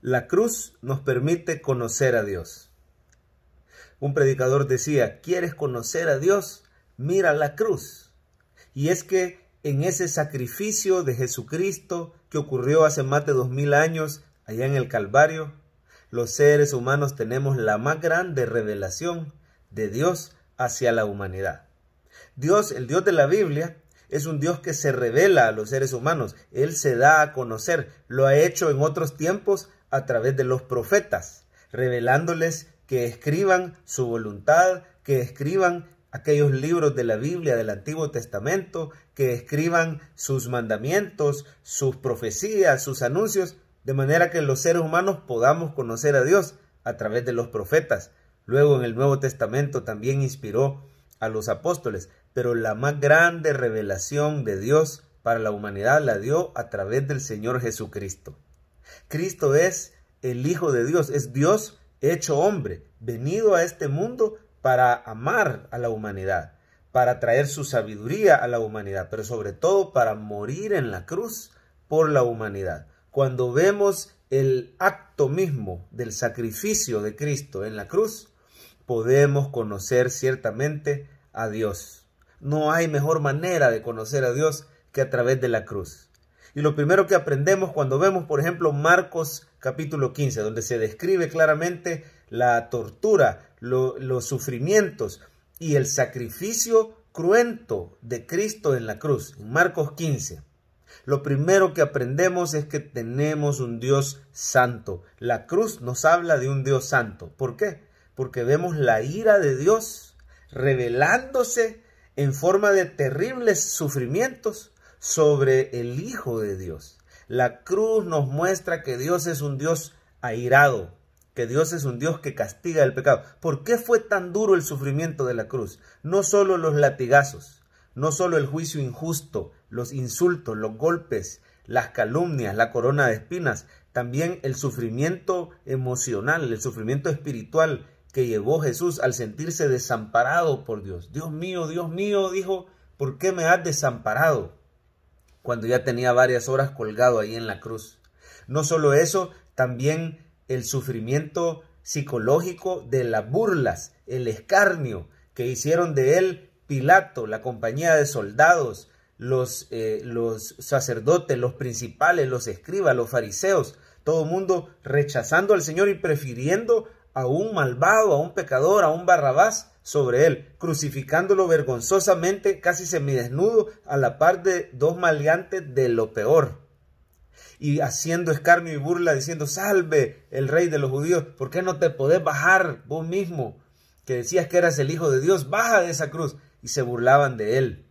La cruz nos permite conocer a Dios. Un predicador decía, ¿quieres conocer a Dios? Mira la cruz. Y es que en ese sacrificio de Jesucristo que ocurrió hace más de 2000 años allá en el Calvario, los seres humanos tenemos la más grande revelación de Dios hacia la humanidad. Dios, el Dios de la Biblia, es un Dios que se revela a los seres humanos. Él se da a conocer. Lo ha hecho en otros tiempos a través de los profetas, revelándoles que escriban su voluntad, que escriban aquellos libros de la Biblia del Antiguo Testamento, que escriban sus mandamientos, sus profecías, sus anuncios, de manera que los seres humanos podamos conocer a Dios a través de los profetas. Luego en el Nuevo Testamento también inspiró a los apóstoles, pero la más grande revelación de Dios para la humanidad la dio a través del Señor Jesucristo. Cristo es el Hijo de Dios, es Dios hecho hombre, venido a este mundo para amar a la humanidad, para traer su sabiduría a la humanidad, pero sobre todo para morir en la cruz por la humanidad. Cuando vemos el acto mismo del sacrificio de Cristo en la cruz, podemos conocer ciertamente a Dios. No hay mejor manera de conocer a Dios que a través de la cruz. Y lo primero que aprendemos cuando vemos, por ejemplo, Marcos capítulo 15, donde se describe claramente la tortura, los sufrimientos y el sacrificio cruento de Cristo en la cruz, en Marcos 15. Lo primero que aprendemos es que tenemos un Dios santo. La cruz nos habla de un Dios santo. ¿Por qué? Porque vemos la ira de Dios revelándose en forma de terribles sufrimientos sobre el Hijo de Dios. La cruz nos muestra que Dios es un Dios airado, que Dios es un Dios que castiga el pecado. ¿Por qué fue tan duro el sufrimiento de la cruz? No solo los latigazos, no solo el juicio injusto, los insultos, los golpes, las calumnias, la corona de espinas, también el sufrimiento emocional, el sufrimiento espiritual que llevó Jesús al sentirse desamparado por Dios. Dios mío, dijo, ¿por qué me has desamparado? Cuando ya tenía varias horas colgado ahí en la cruz. No solo eso, también el sufrimiento psicológico de las burlas, el escarnio que hicieron de él Pilato, la compañía de soldados, los sacerdotes, los principales, los escribas, los fariseos, todo el mundo rechazando al Señor y prefiriendo a un malvado, a un pecador, a un Barrabás sobre él, crucificándolo vergonzosamente, casi semidesnudo, a la par de dos maleantes de lo peor. Y haciendo escarnio y burla, diciendo, salve el rey de los judíos, ¿por qué no te podés bajar vos mismo? Que decías que eras el Hijo de Dios, baja de esa cruz. Y se burlaban de él,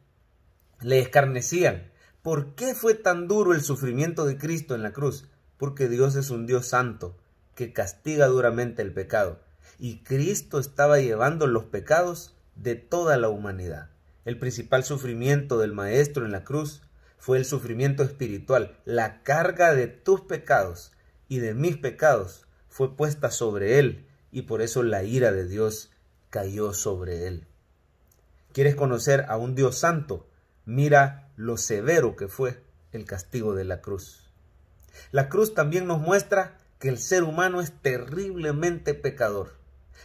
le escarnecían. ¿Por qué fue tan duro el sufrimiento de Cristo en la cruz? Porque Dios es un Dios santo, que castiga duramente el pecado. Y Cristo estaba llevando los pecados de toda la humanidad. El principal sufrimiento del Maestro en la cruz fue el sufrimiento espiritual. La carga de tus pecados y de mis pecados fue puesta sobre él, y por eso la ira de Dios cayó sobre él. ¿Quieres conocer a un Dios santo? Mira lo severo que fue el castigo de la cruz. La cruz también nos muestra que el ser humano es terriblemente pecador.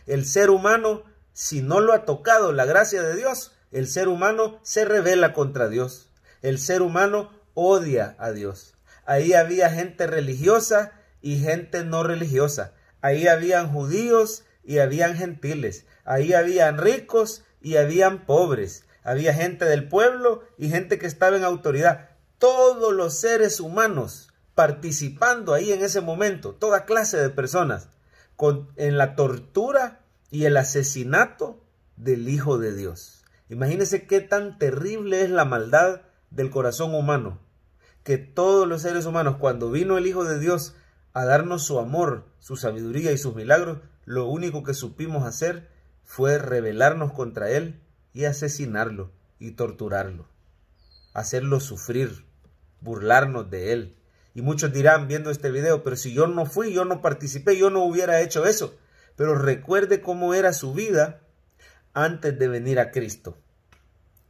El ser humano, si no lo ha tocado la gracia de Dios, el ser humano se rebela contra Dios. El ser humano odia a Dios. Ahí había gente religiosa y gente no religiosa. Ahí habían judíos y habían gentiles. Ahí habían ricos y habían pobres. Había gente del pueblo y gente que estaba en autoridad. Todos los seres humanos participando ahí en ese momento, toda clase de personas, en la tortura y el asesinato del Hijo de Dios. Imagínense qué tan terrible es la maldad del corazón humano, que todos los seres humanos, cuando vino el Hijo de Dios a darnos su amor, su sabiduría y sus milagros, lo único que supimos hacer fue rebelarnos contra él y asesinarlo y torturarlo, hacerlo sufrir, burlarnos de él. Y muchos dirán viendo este video, pero si yo no fui, yo no participé, yo no hubiera hecho eso. Pero recuerde cómo era su vida antes de venir a Cristo.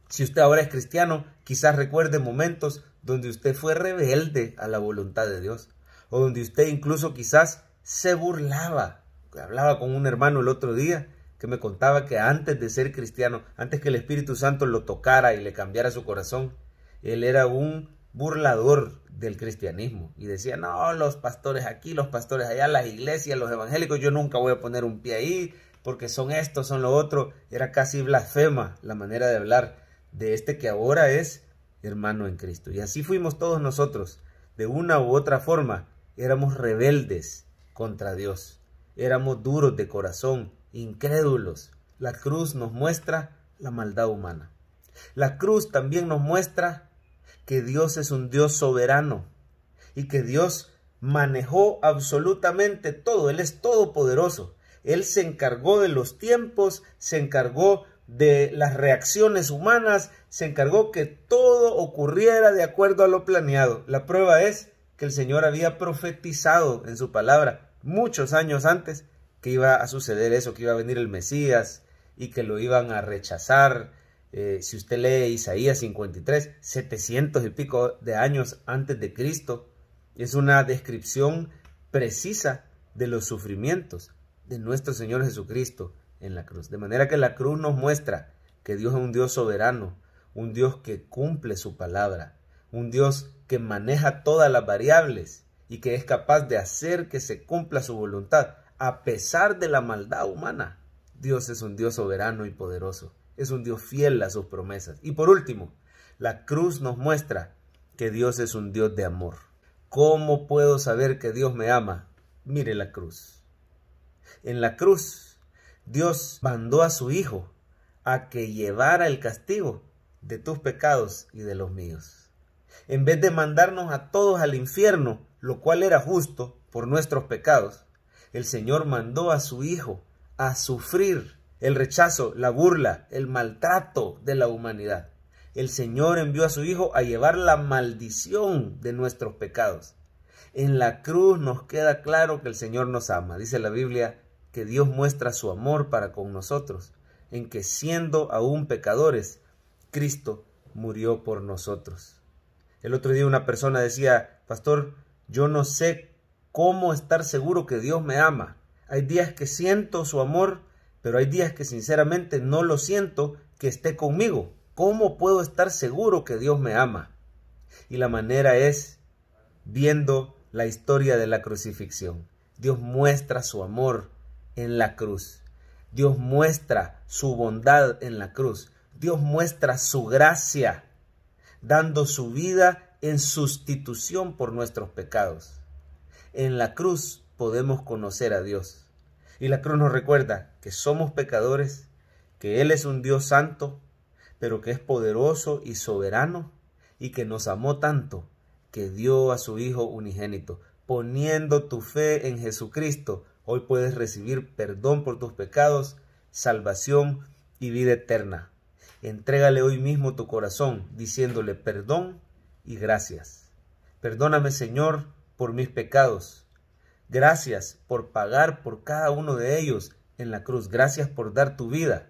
Si usted ahora es cristiano, quizás recuerde momentos donde usted fue rebelde a la voluntad de Dios. o donde usted incluso quizás se burlaba. Hablaba con un hermano el otro día que me contaba que antes de ser cristiano, antes que el Espíritu Santo lo tocara y le cambiara su corazón, él era un burlador del cristianismo y decía, no, los pastores aquí, los pastores allá, las iglesias, los evangélicos, yo nunca voy a poner un pie ahí porque son esto, son lo otro. Era casi blasfema la manera de hablar de este que ahora es hermano en Cristo. Y así fuimos todos nosotros, de una u otra forma, éramos rebeldes contra Dios, éramos duros de corazón, incrédulos. La cruz nos muestra la maldad humana. La cruz también nos muestra que Dios es un Dios soberano y que Dios manejó absolutamente todo. Él es todopoderoso. Él se encargó de los tiempos, se encargó de las reacciones humanas, se encargó que todo ocurriera de acuerdo a lo planeado. La prueba es que el Señor había profetizado en su palabra muchos años antes que iba a suceder eso, que iba a venir el Mesías y que lo iban a rechazar. Si usted lee Isaías 53, 700 y pico de años antes de Cristo, es una descripción precisa de los sufrimientos de nuestro Señor Jesucristo en la cruz. De manera que la cruz nos muestra que Dios es un Dios soberano, un Dios que cumple su palabra, un Dios que maneja todas las variables y que es capaz de hacer que se cumpla su voluntad a pesar de la maldad humana. Dios es un Dios soberano y poderoso. Es un Dios fiel a sus promesas. Y por último, la cruz nos muestra que Dios es un Dios de amor. ¿Cómo puedo saber que Dios me ama? Mire la cruz. En la cruz, Dios mandó a su Hijo a que llevara el castigo de tus pecados y de los míos. En vez de mandarnos a todos al infierno, lo cual era justo por nuestros pecados, el Señor mandó a su Hijo a sufrir el rechazo, la burla, el maltrato de la humanidad. El Señor envió a su Hijo a llevar la maldición de nuestros pecados. En la cruz nos queda claro que el Señor nos ama. Dice la Biblia que Dios muestra su amor para con nosotros, en que siendo aún pecadores, Cristo murió por nosotros. El otro día una persona decía, pastor, yo no sé cómo estar seguro que Dios me ama. Hay días que siento su amor, pero hay días que sinceramente no lo siento que esté conmigo. ¿Cómo puedo estar seguro que Dios me ama? Y la manera es viendo la historia de la crucifixión. Dios muestra su amor en la cruz. Dios muestra su bondad en la cruz. Dios muestra su gracia, dando su vida en sustitución por nuestros pecados. En la cruz podemos conocer a Dios. Y la cruz nos recuerda que somos pecadores, que Él es un Dios santo, pero que es poderoso y soberano, y que nos amó tanto que dio a su Hijo unigénito. Poniendo tu fe en Jesucristo, hoy puedes recibir perdón por tus pecados, salvación y vida eterna. Entrégale hoy mismo tu corazón, diciéndole perdón y gracias. Perdóname, Señor, por mis pecados. Gracias por pagar por cada uno de ellos en la cruz. Gracias por dar tu vida.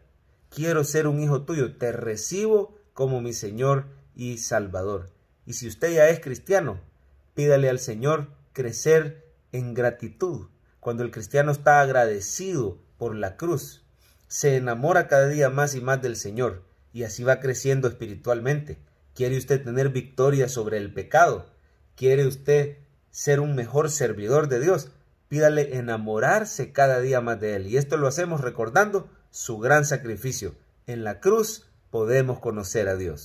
Quiero ser un hijo tuyo. Te recibo como mi Señor y Salvador. Y si usted ya es cristiano, pídale al Señor crecer en gratitud. Cuando el cristiano está agradecido por la cruz, se enamora cada día más y más del Señor y así va creciendo espiritualmente. ¿Quiere usted tener victoria sobre el pecado? ¿Quiere usted ser un mejor servidor de Dios? Pídale enamorarse cada día más de Él. Y esto lo hacemos recordando su gran sacrificio. En la cruz podemos conocer a Dios.